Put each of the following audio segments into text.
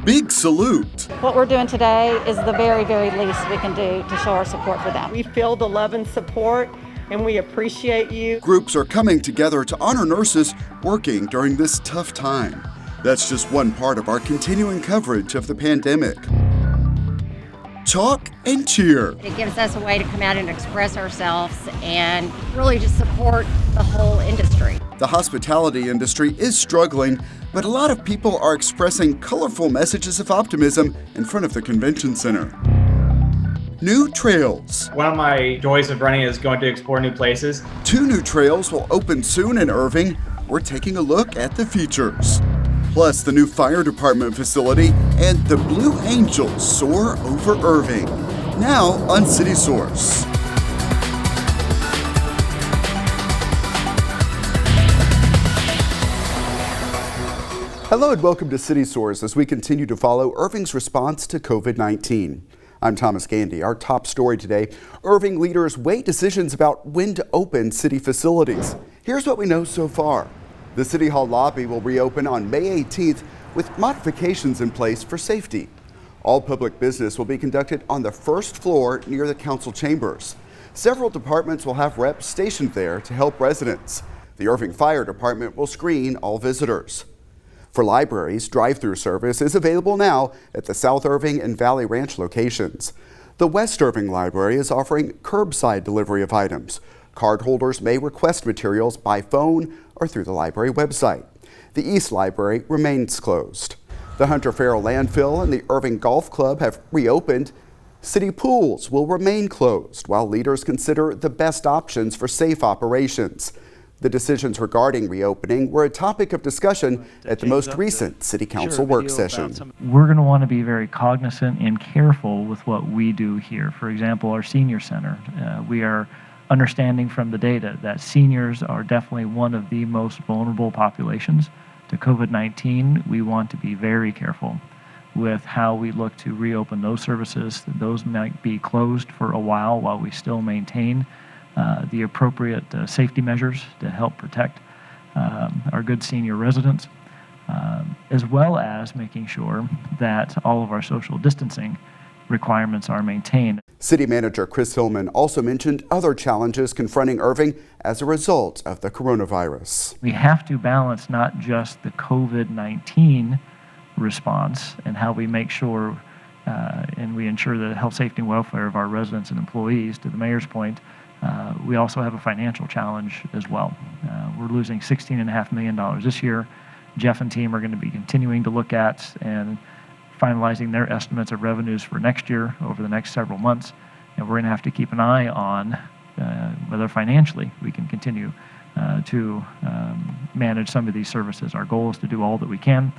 big salute. What we're doing today is the very, very least we can do to show our support for them. We feel the love and support, and we appreciate you. Groups are coming together to honor nurses working during this tough time. That's just one part of our continuing coverage of the pandemic. Talk and cheer. It gives us a way to come out and express ourselves and really just support the whole industry. The hospitality industry is struggling, but a lot of people are expressing colorful messages of optimism in front of the convention center. New trails. One of my joys of running is going to explore new places. 2 new trails will open soon in Irving. We're taking a look at the features. Plus the new fire department facility and the Blue Angels soar over Irving. Now on City Source. Hello and welcome to City Source as we continue to follow Irving's response to COVID-19. I'm Thomas Gandy. Our top story today, Irving leaders weigh decisions about when to open city facilities. Here's what we know so far. The City Hall lobby will reopen on May 18th with modifications in place for safety. All public business will be conducted on the first floor near the council chambers. Several departments will have reps stationed there to help residents. The Irving Fire Department will screen all visitors. For libraries, drive-through service is available now at the South Irving and Valley Ranch locations. The West Irving Library is offering curbside delivery of items. Cardholders may request materials by phone or through the library website. The East Library remains closed. The Hunter Farrell Landfill and the Irving Golf Club have reopened. City pools will remain closed while leaders consider the best options for safe operations. The decisions regarding reopening were a topic of discussion at the most recent City Council work session. We're going to want to be very cognizant and careful with what we do here. For example, our senior center, we are understanding from the data that seniors are definitely one of the most vulnerable populations to COVID-19. We want to be very careful with how we look to reopen those services. Those might be closed for a while we still maintain the appropriate safety measures to help protect our good senior residents, as well as making sure that all of our social distancing requirements are maintained. City Manager Chris Hillman also mentioned other challenges confronting Irving as a result of the coronavirus. We have to balance not just the COVID-19 response and how we make sure and we ensure the health, safety, and welfare of our residents and employees. To the mayor's point, we also have a financial challenge as well. We're losing $16.5 million this year. Jeff and team are going to be continuing to look at and finalizing their estimates of revenues for next year over the next several months. And we're going to have to keep an eye on whether financially we can continue to manage some of these services. Our goal is to do all that we can,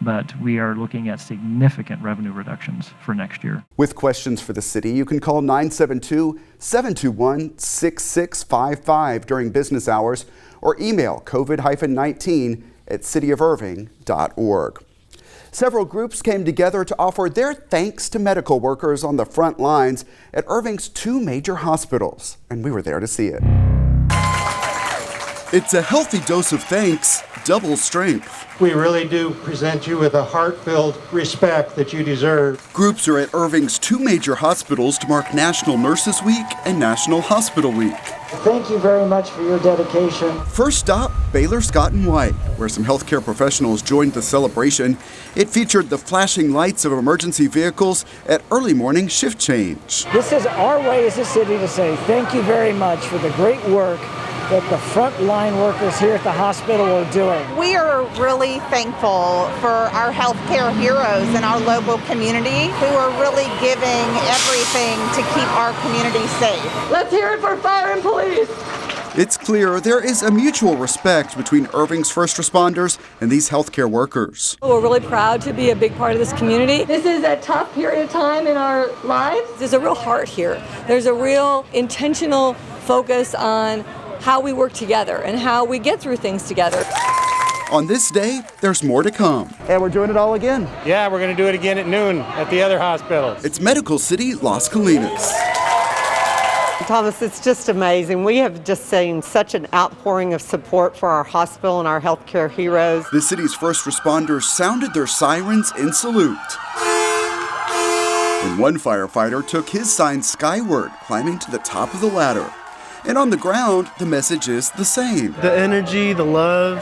but we are looking at significant revenue reductions for next year. With questions for the city, you can call 972-721-6655 during business hours or email covid-19@cityofirving.org. Several groups came together to offer their thanks to medical workers on the front lines at Irving's 2 major hospitals, and we were there to see it. It's a healthy dose of thanks, double strength. We really do present you with a heart-filled respect that you deserve. Groups are at Irving's 2 major hospitals to mark National Nurses Week and National Hospital Week. Thank you very much for your dedication. First stop, Baylor Scott and White, where some healthcare professionals joined the celebration. It featured the flashing lights of emergency vehicles at early morning shift change. This is our way as a city to say thank you very much for the great work that the frontline workers here at the hospital are doing. We are really thankful for our healthcare heroes in our local community who are really giving everything to keep our community safe. Let's hear it for fire and police. It's clear there is a mutual respect between Irving's first responders and these healthcare workers. We're really proud to be a big part of this community. This is a tough period of time in our lives. There's a real heart here. There's a real intentional focus on how we work together and how we get through things together. On this day, there's more to come. And we're doing it all again. Yeah, we're going to do it again at noon at the other hospitals. It's Medical City Las Colinas. Thomas, it's just amazing. We have just seen such an outpouring of support for our hospital and our healthcare heroes. The city's first responders sounded their sirens in salute. And one firefighter took his sign skyward, climbing to the top of the ladder. And on the ground, the message is the same. The energy, the love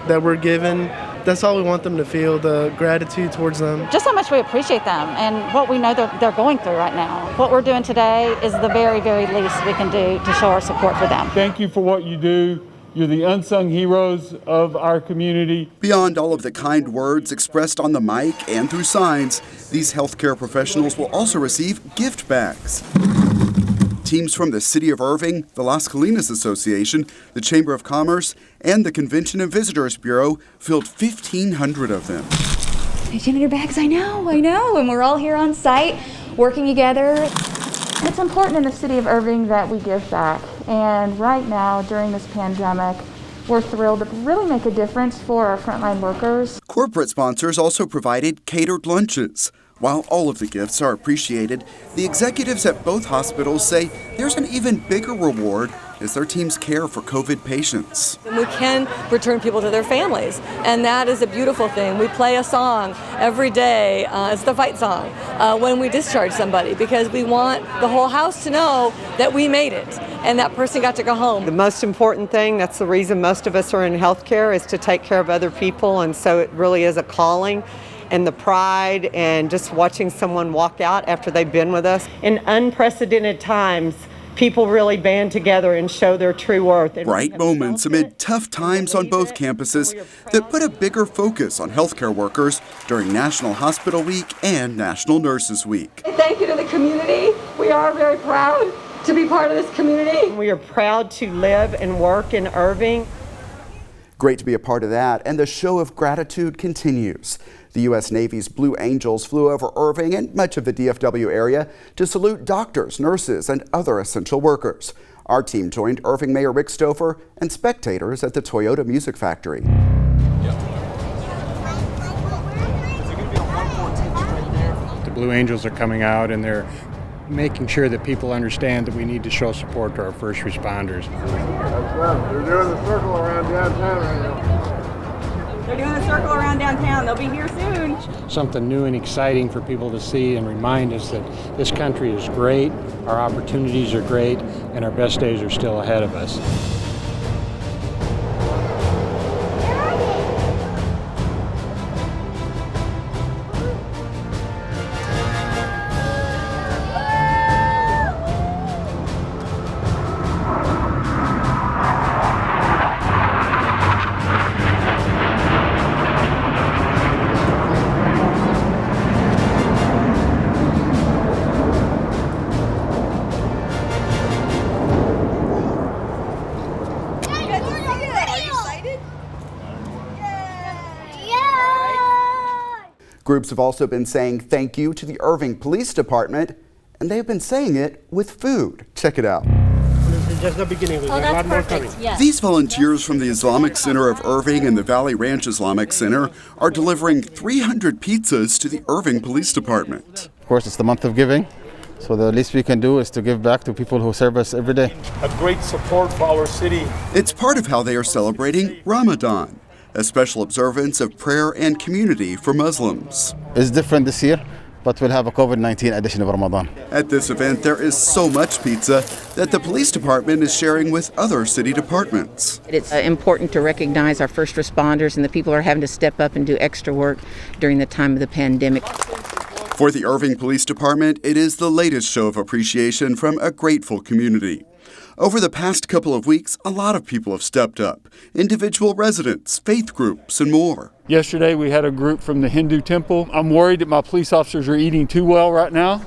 that we're given, that's all we want them to feel, the gratitude towards them. Just how much we appreciate them and what we know they're going through right now. What we're doing today is the very, very least we can do to show our support for them. Thank you for what you do. You're the unsung heroes of our community. Beyond all of the kind words expressed on the mic and through signs, these healthcare professionals will also receive gift bags. Teams from the City of Irving, the Las Colinas Association, the Chamber of Commerce, and the Convention and Visitors Bureau filled 1,500 of them. 1,500 bags, I know, and we're all here on site working together. It's important in the City of Irving that we give back. And right now, during this pandemic, we're thrilled to really make a difference for our frontline workers. Corporate sponsors also provided catered lunches. While all of the gifts are appreciated, the executives at both hospitals say there's an even bigger reward as their teams care for COVID patients. And we can return people to their families, and that is a beautiful thing. We play a song every day, it's the fight song, when we discharge somebody, because we want the whole house to know that we made it and that person got to go home. The most important thing, that's the reason most of us are in healthcare, is to take care of other people, and so it really is a calling. And the pride and just watching someone walk out after they've been with us. In unprecedented times, people really band together and show their true worth. Bright moments amid tough times on both campuses that put a bigger focus on healthcare workers during National Hospital Week and National Nurses Week. Thank you to the community. We are very proud to be part of this community. We are proud to live and work in Irving. Great to be a part of that, and the show of gratitude continues. The U.S. Navy's Blue Angels flew over Irving and much of the DFW area to salute doctors, nurses, and other essential workers. Our team joined Irving Mayor Rick Stouffer and spectators at the Toyota Music Factory. The Blue Angels are coming out and they're making sure that people understand that we need to show support to our first responders. That's them. They're doing the circle around downtown right now. They're doing a circle around downtown. They'll be here soon. Something new and exciting for people to see and remind us that this country is great, our opportunities are great, and our best days are still ahead of us. Groups have also been saying thank you to the Irving Police Department, and they have been saying it with food. Check it out. This is just the beginning. We've got a lot more coming. Yes. These volunteers from the Islamic Center of Irving and the Valley Ranch Islamic Center are delivering 300 pizzas to the Irving Police Department. Of course, it's the month of giving, so the least we can do is to give back to people who serve us every day. A great support for our city. It's part of how they are celebrating Ramadan, a special observance of prayer and community for Muslims. It's different this year, but we'll have a COVID-19 edition of Ramadan. At this event, there is so much pizza that the police department is sharing with other city departments. It's important to recognize our first responders and the people who are having to step up and do extra work during the time of the pandemic. For the Irving Police Department, it is the latest show of appreciation from a grateful community. Over the past couple of weeks, a lot of people have stepped up. Individual residents, faith groups, and more. Yesterday we had a group from the Hindu temple. I'm worried that my police officers are eating too well right now.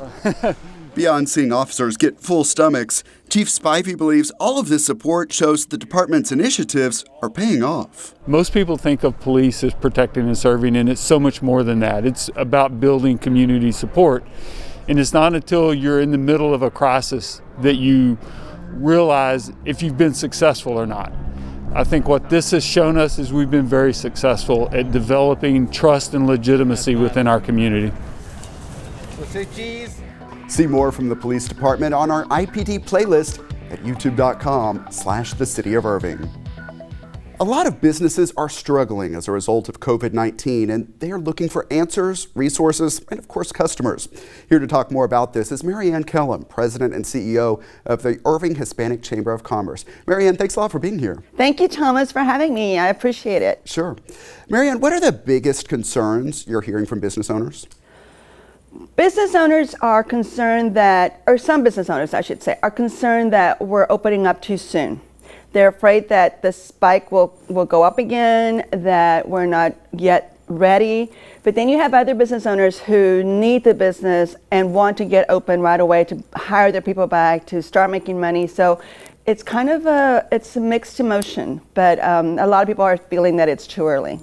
Beyond seeing officers get full stomachs, Chief Spivey believes all of this support shows the department's initiatives are paying off. Most people think of police as protecting and serving, and it's so much more than that. It's about building community support. And it's not until you're in the middle of a crisis that you realize if you've been successful or not. I think what this has shown us is we've been very successful at developing trust and legitimacy within our community. See more from the police department on our IPD playlist at youtube.com/the City of Irving. A lot of businesses are struggling as a result of COVID-19, and they are looking for answers, resources, and of course, customers. Here to talk more about this is Marianne Kellum, President and CEO of the Irving Hispanic Chamber of Commerce. Marianne, thanks a lot for being here. Thank you, Thomas, for having me. I appreciate it. Sure. Marianne, what are the biggest concerns you're hearing from business owners? Business owners are concerned that, or some business owners, I should say, are concerned that we're opening up too soon. They're afraid that the spike will go up again, that we're not yet ready. But then you have other business owners who need the business and want to get open right away, to hire their people back, to start making money. So it's kind of it's a mixed emotion, but a lot of people are feeling that it's too early.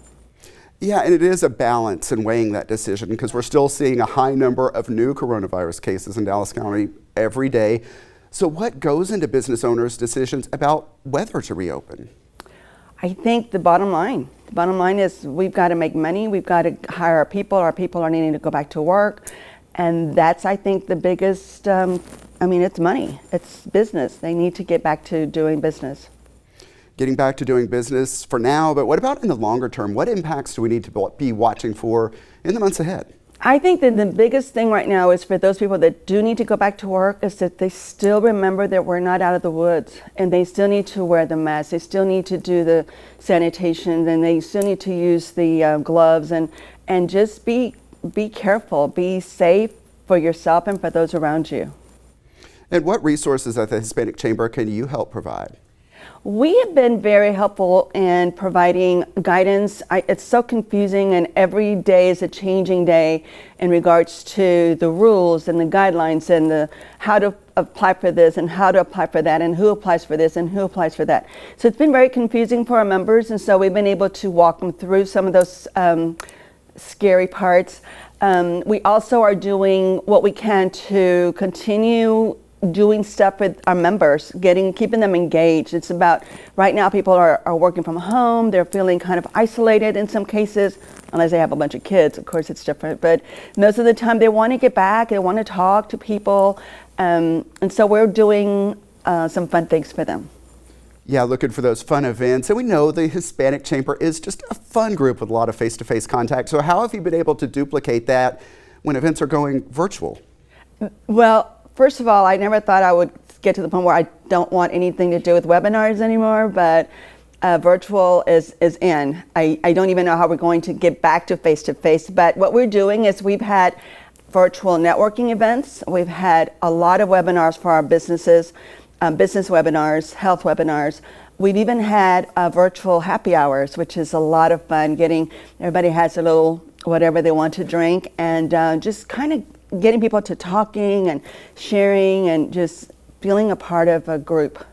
Yeah, and it is a balance in weighing that decision because we're still seeing a high number of new coronavirus cases in Dallas County every day. So what goes into business owners' decisions about whether to reopen? I think the bottom line is we've got to make money. We've got to hire our people. Our people are needing to go back to work. And that's, I think, the biggest, it's money. It's business. They need to get back to doing business. Getting back to doing business for now, but what about in the longer term? What impacts do we need to be watching for in the months ahead? I think that the biggest thing right now is for those people that do need to go back to work is that they still remember that we're not out of the woods, and they still need to wear the mask. They still need to do the sanitation, and they still need to use the gloves, and just be careful, be safe for yourself and for those around you. And what resources at the Hispanic Chamber can you help provide? We have been very helpful in providing guidance. It's so confusing, and every day is a changing day in regards to the rules and the guidelines and the how to apply for this and how to apply for that and who applies for this and who applies for that. So it's been very confusing for our members, and so we've been able to walk them through some of those scary parts. We also are doing what we can to continue doing stuff with our members, keeping them engaged. It's about, right now people are working from home, they're feeling kind of isolated in some cases, unless they have a bunch of kids, of course it's different, but most of the time they want to get back, they want to talk to people, and so we're doing some fun things for them. Yeah, looking for those fun events, and we know the Hispanic Chamber is just a fun group with a lot of face-to-face contact, so how have you been able to duplicate that when events are going virtual? Well, first of all, I never thought I would get to the point where I don't want anything to do with webinars anymore, but virtual is in. I don't even know how we're going to get back to face-to-face, but what we're doing is we've had virtual networking events. We've had a lot of webinars for our businesses, business webinars, health webinars. We've even had virtual happy hours, which is a lot of fun. Everybody has a little whatever they want to drink, and just kind of getting people to talking and sharing and just feeling a part of a group.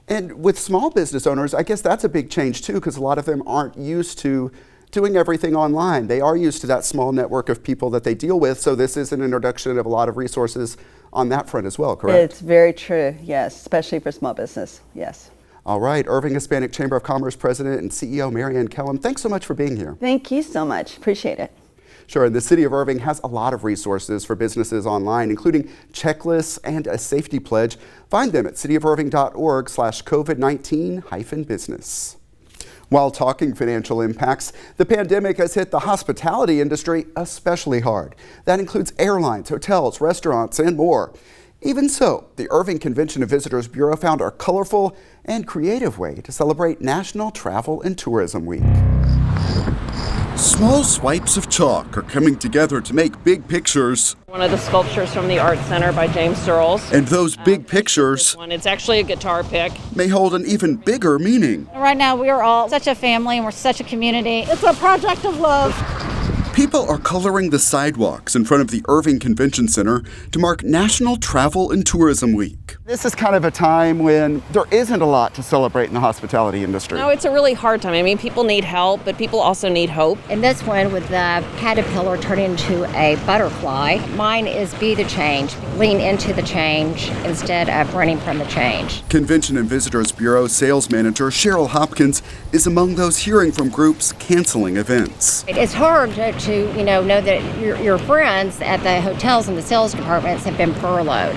And with small business owners, I guess that's a big change too, because a lot of them aren't used to doing everything online. They are used to that small network of people that they deal with, so this is an introduction of a lot of resources on that front as well, correct? It's very true, yes, especially for small business, yes. All right, Irving Hispanic Chamber of Commerce President and CEO Marianne Kellum, thanks so much for being here. Thank you so much, appreciate it. Sure, and the City of Irving has a lot of resources for businesses online, including checklists and a safety pledge. Find them at cityofirving.org/COVID-19-business. While talking financial impacts, the pandemic has hit the hospitality industry especially hard. That includes airlines, hotels, restaurants, and more. Even so, the Irving Convention and Visitors Bureau found a colorful and creative way to celebrate National Travel and Tourism Week. Small swipes of chalk are coming together to make big pictures. One of the sculptures from the Art Center by James Searles. And those big pictures it's actually a guitar pick. may hold an even bigger meaning. Right now we are all such a family and we're such a community. It's a project of love. People are coloring the sidewalks in front of the Irving Convention Center to mark National Travel and Tourism Week. This is kind of a time when there isn't a lot to celebrate in the hospitality industry. No, it's a really hard time. I mean, people need help, but people also need hope. And this one with the caterpillar turning into a butterfly, mine is be the change, lean into the change instead of running from the change. Convention and Visitors Bureau sales manager Cheryl Hopkins is among those hearing from groups canceling events. It's hard to to, know that your friends at the hotels and the sales departments have been furloughed.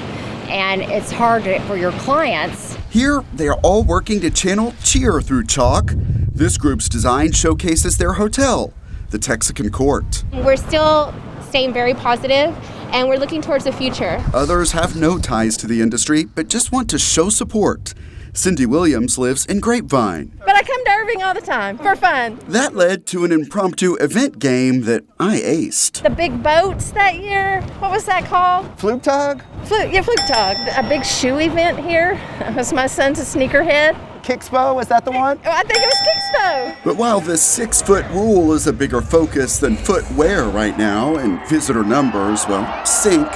And it's hard for your clients. Here, they are all working to channel cheer through chalk. This group's design showcases their hotel, the Texican Court. We're still staying very positive, and we're looking towards the future. Others have no ties to the industry, but just want to show support. Cindy Williams lives in Grapevine. But I come to Irving all the time for fun. That led to an impromptu event game that I aced. The big boats that year, what was that called? Fluke tug? Fluke tug. A big shoe event here. It was my son's a sneakerhead. Kickspo, was that the one? Oh, I think it was Kickspo. But while the 6-foot rule is a bigger focus than footwear right now and visitor numbers, sink,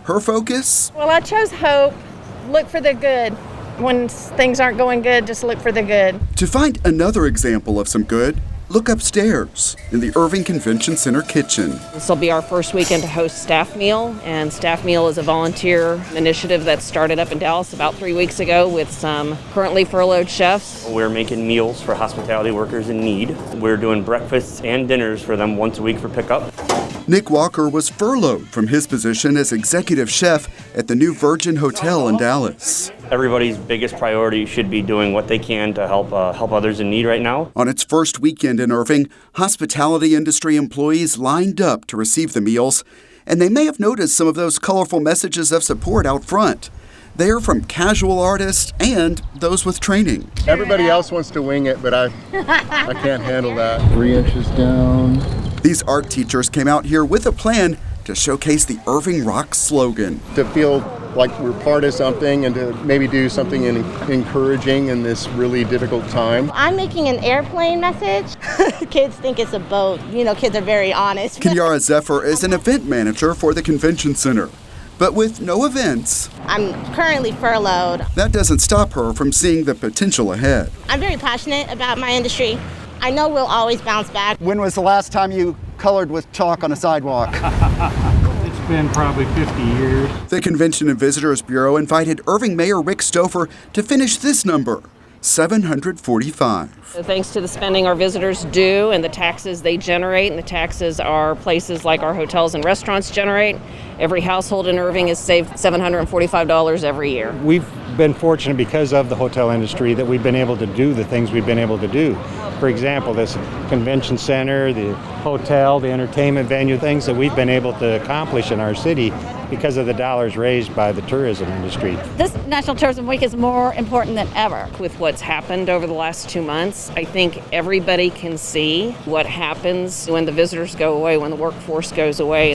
her focus? Well, I chose hope. Look for the good. When things aren't going good, just look for the good. To find another example of some good, look upstairs in the Irving Convention Center kitchen. This will be our first weekend to host Staff Meal, and Staff Meal is a volunteer initiative that started up in Dallas about 3 weeks ago with some currently furloughed chefs. We're making meals for hospitality workers in need. We're doing breakfasts and dinners for them once a week for pickup. Nick Walker was furloughed from his position as executive chef at the new Virgin Hotel in Dallas. Everybody's biggest priority should be doing what they can to help others in need right now. On its first weekend in Irving, hospitality industry employees lined up to receive the meals, and they may have noticed some of those colorful messages of support out front. They are from casual artists and those with training. Everybody else wants to wing it, but I can't handle that. 3 inches down. These art teachers came out here with a plan to showcase the Irving Rock slogan. To feel like we're part of something and to maybe do something encouraging in this really difficult time. I'm making an airplane message. Kids think it's a boat. Kids are very honest. Kinyara Zephyr is an event manager for the convention center. But with no events, I'm currently furloughed. That doesn't stop her from seeing the potential ahead. I'm very passionate about my industry. I know we'll always bounce back. When was the last time you colored with chalk on a sidewalk? It's been probably 50 years. The Convention and Visitors Bureau invited Irving Mayor Rick Stouffer to finish this number, 745. Thanks to the spending our visitors do and the taxes they generate, and the taxes our places like our hotels and restaurants generate, every household in Irving has saved $745 every year. We've been fortunate because of the hotel industry that we've been able to do the things we've been able to do. For example, this convention center, the hotel, the entertainment venue, things that we've been able to accomplish in our city because of the dollars raised by the tourism industry. This National Tourism Week is more important than ever. With what's happened over the last 2 months, I think everybody can see what happens when the visitors go away, when the workforce goes away.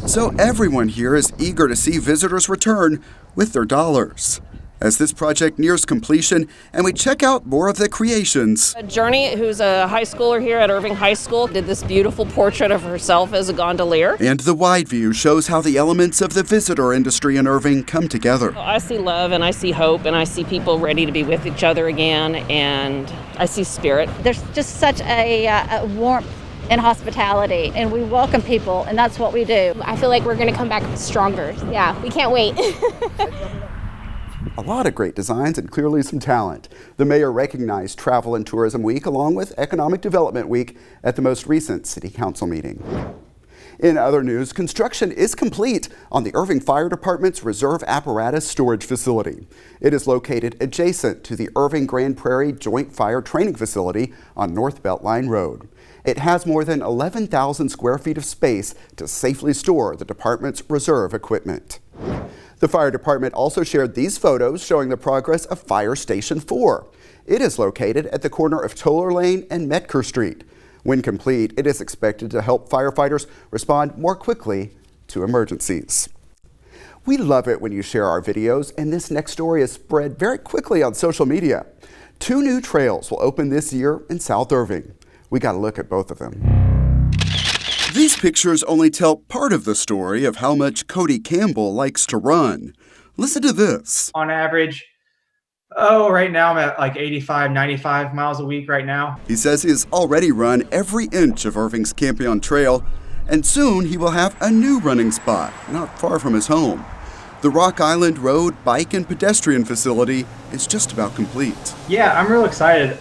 So everyone here is eager to see visitors return with their dollars. As this project nears completion and we check out more of the creations. Journey, who's a high schooler here at Irving High School, did this beautiful portrait of herself as a gondolier. And the wide view shows how the elements of the visitor industry in Irving come together. I see love and I see hope and I see people ready to be with each other again, and I see spirit. There's just such a warmth in hospitality, and we welcome people, and that's what we do. I feel like we're going to come back stronger. Yeah, we can't wait. A lot of great designs and clearly some talent. The mayor recognized Travel and Tourism Week along with Economic Development Week at the most recent City Council meeting. In other news, construction is complete on the Irving Fire Department's Reserve Apparatus Storage Facility. It is located adjacent to the Irving Grand Prairie Joint Fire Training Facility on North Beltline Road. It has more than 11,000 square feet of space to safely store the department's reserve equipment. The fire department also shared these photos showing the progress of Fire Station 4. It is located at the corner of Toller Lane and Metker Street. When complete, it is expected to help firefighters respond more quickly to emergencies. We love it when you share our videos, and this next story is spread very quickly on social media. 2 new trails will open this year in South Irving. We got a look at both of them. These pictures only tell part of the story of how much Cody Campbell likes to run. Listen to this. On average, right now I'm at like 85, 95 miles a week right now. He says he has already run every inch of Irving's Campion Trail, and soon he will have a new running spot not far from his home. The Rock Island Road Bike and Pedestrian Facility is just about complete. Yeah, I'm real excited.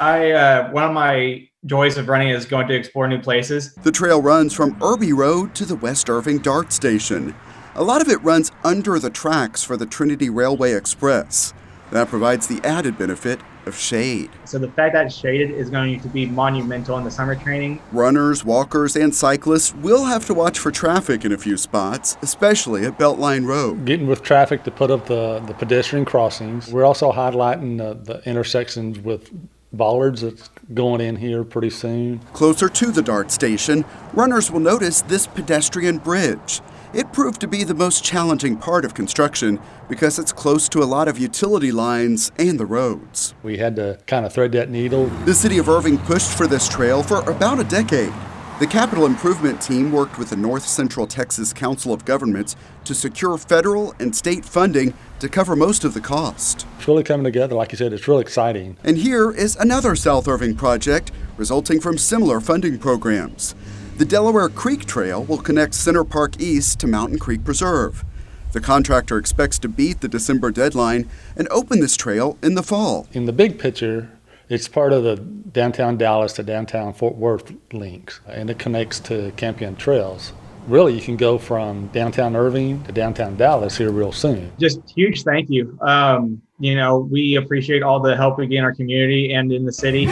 One of my joys of running is going to explore new places. The trail runs from Irby Road to the West Irving DART station. A lot of it runs under the tracks for the Trinity Railway Express. That provides the added benefit of shade. So the fact that it's shaded is going to be monumental in the summer training. Runners, walkers, and cyclists will have to watch for traffic in a few spots, especially at Beltline Road. Getting with traffic to put up the pedestrian crossings. We're also highlighting the intersections with bollards that's going in here pretty soon. Closer to the DART station, runners will notice this pedestrian bridge. It proved to be the most challenging part of construction because it's close to a lot of utility lines and the roads. We had to kind of thread that needle. The city of Irving pushed for this trail for about a decade. The capital improvement team worked with the North Central Texas Council of Governments to secure federal and state funding to cover most of the cost. It's really coming together. Like you said, it's really exciting. And here is another South Irving project resulting from similar funding programs. The Delaware Creek Trail will connect Center Park East to Mountain Creek Preserve. The contractor expects to beat the December deadline and open this trail in the fall. In the big picture, it's part of the downtown Dallas to downtown Fort Worth links, and it connects to Campion trails. Really, you can go from downtown Irving to downtown Dallas here real soon. Just huge thank you. We appreciate all the help we get in our community and in the city.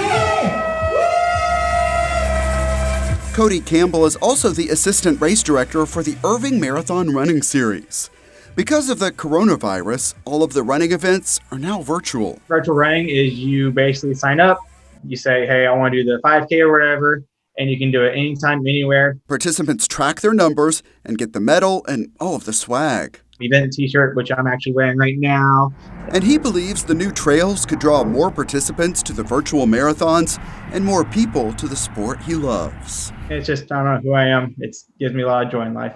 Cody Campbell is also the assistant race director for the Irving Marathon Running Series. Because of the coronavirus, all of the running events are now virtual. Virtual running is you basically sign up, you say, hey, I want to do the 5K or whatever, and you can do it anytime, anywhere. Participants track their numbers and get the medal and all of the swag. Event t-shirt, which I'm actually wearing right now. And he believes the new trails could draw more participants to the virtual marathons and more people to the sport he loves. It's just, I don't know who I am. It gives me a lot of joy in life.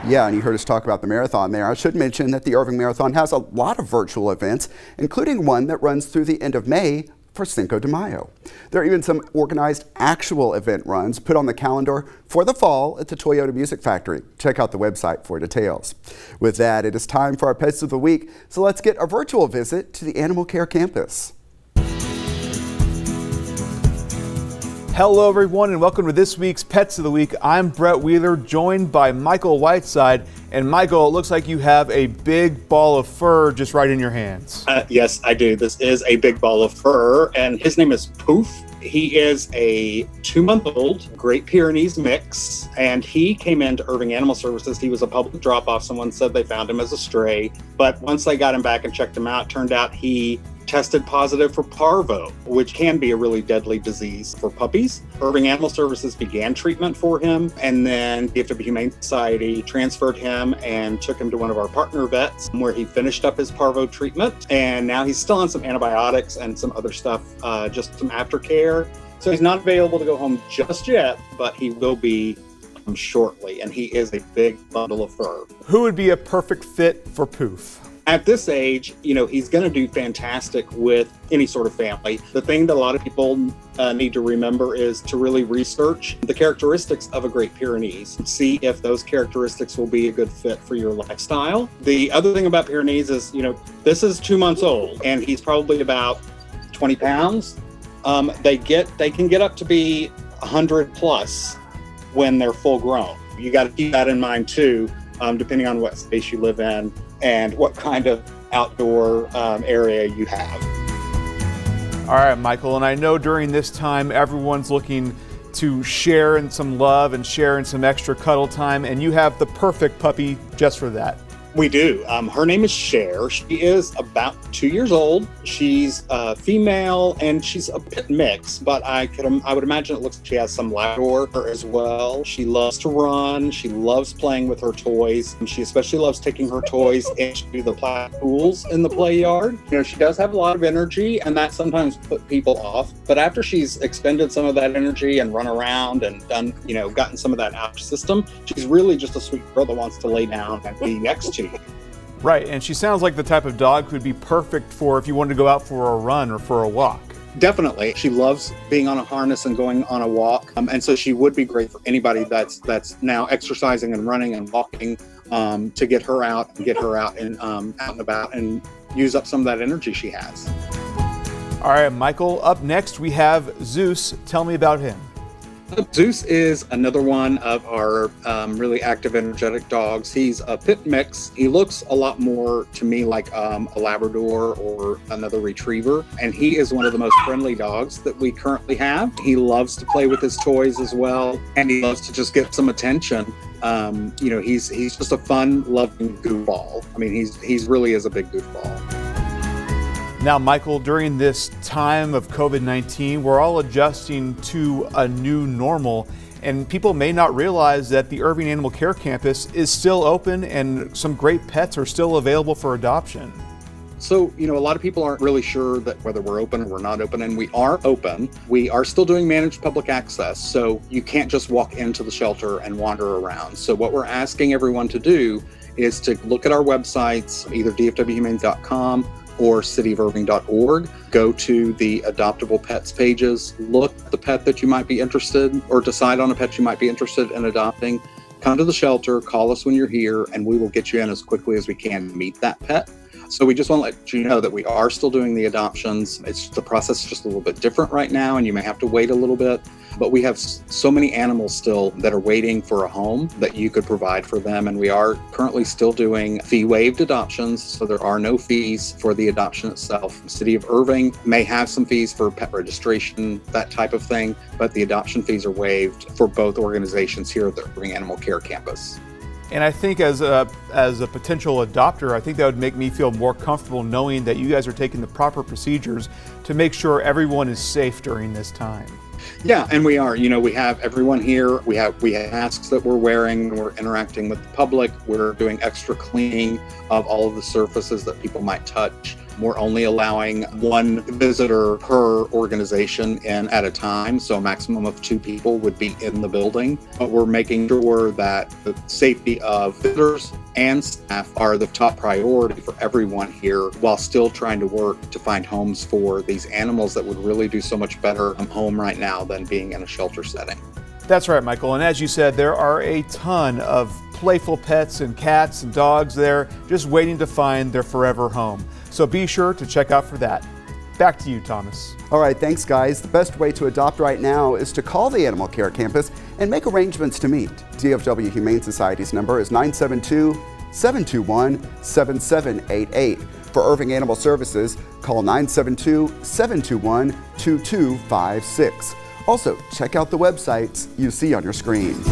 Yeah, and you heard us talk about the marathon there. I should mention that the Irving Marathon has a lot of virtual events, including one that runs through the end of May for Cinco de Mayo. There are even some organized actual event runs put on the calendar for the fall at the Toyota Music Factory. Check out the website for details. With that, it is time for our Pets of the Week, so let's get a virtual visit to the Animal Care Campus. Hello everyone and welcome to this week's Pets of the Week. I'm Brett Wheeler, joined by Michael Whiteside. And Michael, it looks like you have a big ball of fur just right in your hands. Yes, I do. This is a big ball of fur, and his name is Poof. He is a 2-month-old Great Pyrenees mix, and he came into Irving Animal Services. He was a public drop-off. Someone said they found him as a stray, but once they got him back and checked him out, it turned out he tested positive for parvo, which can be a really deadly disease for puppies. Irving Animal Services began treatment for him, and then Gift of Humane Society transferred him and took him to one of our partner vets where he finished up his parvo treatment. And now he's still on some antibiotics and some other stuff, just some aftercare. So he's not available to go home just yet, but he will be shortly. And he is a big bundle of fur. Who would be a perfect fit for Poof? At this age, he's going to do fantastic with any sort of family. The thing that a lot of people need to remember is to really research the characteristics of a Great Pyrenees and see if those characteristics will be a good fit for your lifestyle. The other thing about Pyrenees is, this is 2 months old and he's probably about 20 pounds. They can get up to be 100 plus when they're full grown. You got to keep that in mind too, depending on what space you live in and what kind of outdoor area you have. All right, Michael, and I know during this time everyone's looking to share in some love and share in some extra cuddle time, and you have the perfect puppy just for that. We do. Her name is Cher. She is about 2 years old. She's female and she's a bit mixed, but I would imagine it looks like she has some Labrador as well. She loves to run. She loves playing with her toys. And she especially loves taking her toys into the plastic pools in the play yard. She does have a lot of energy, and that sometimes put people off. But after she's expended some of that energy and run around and done, gotten some of that out of her system, she's really just a sweet girl that wants to lay down and be next to you. Right, and she sounds like the type of dog who would be perfect for if you wanted to go out for a run or for a walk. Definitely. She loves being on a harness and going on a walk. And so she would be great for anybody that's now exercising and running and walking, to get her out and out and about and use up some of that energy she has. All All right, Michael, up next we have Zeus. Tell me about him. Zeus is another one of our really active, energetic dogs. He's a pit mix. He looks a lot more to me like a Labrador or another retriever, and he is one of the most friendly dogs that we currently have. He loves to play with his toys as well, and he loves to just get some attention. He's just a fun, loving goofball. I mean, he's really is a big goofball. Now, Michael, during this time of COVID-19, we're all adjusting to a new normal, and people may not realize that the Irving Animal Care Campus is still open and some great pets are still available for adoption. So, a lot of people aren't really sure that whether we're open or we're not open, and we are open. We are still doing managed public access, so you can't just walk into the shelter and wander around. So what we're asking everyone to do is to look at our websites, either dfwhumane.com or cityofirving.org. Go to the adoptable pets pages, look at the pet that you might be interested, or decide on a pet you might be interested in adopting. Come to the shelter, call us when you're here, and we will get you in as quickly as we can to meet that pet. So we just want to let you know that we are still doing the adoptions. The process is just a little bit different right now, and you may have to wait a little bit. But we have so many animals still that are waiting for a home that you could provide for them. And we are currently still doing fee-waived adoptions, so there are no fees for the adoption itself. The City of Irving may have some fees for pet registration, that type of thing, but the adoption fees are waived for both organizations here at the Irving Animal Care Campus. And I think as a potential adopter, I think that would make me feel more comfortable knowing that you guys are taking the proper procedures to make sure everyone is safe during this time. Yeah, and we are. We have everyone here. We have masks that we're wearing when we're interacting with the public. We're doing extra cleaning of all of the surfaces that people might touch. We're only allowing one visitor per organization in at a time, so a maximum of 2 people would be in the building. But we're making sure that the safety of visitors and staff are the top priority for everyone here, while still trying to work to find homes for these animals that would really do so much better home right now than being in a shelter setting. That's right, Michael. And as you said, there are a ton of playful pets and cats and dogs there just waiting to find their forever home. So be sure to check out for that. Back to you, Thomas. All right, thanks, guys. The best way to adopt right now is to call the Animal Care Campus and make arrangements to meet. DFW Humane Society's number is 972-721-7788. For Irving Animal Services, call 972-721-2256. Also, check out the websites you see on your screen.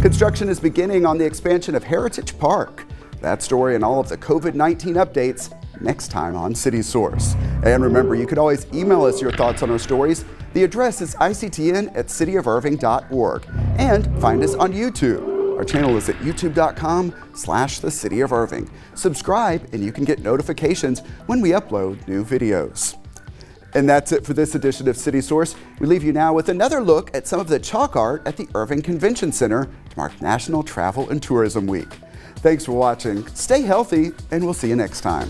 Construction is beginning on the expansion of Heritage Park. That story and all of the COVID-19 updates next time on City Source. And remember, you can always email us your thoughts on our stories. The address is ICTN@cityofirving.org. And find us on YouTube. Our channel is at youtube.com/The City of Irving. Subscribe and you can get notifications when we upload new videos. And that's it for this edition of City Source. We leave you now with another look at some of the chalk art at the Irving Convention Center to mark National Travel and Tourism Week. Thanks for watching, stay healthy, and we'll see you next time.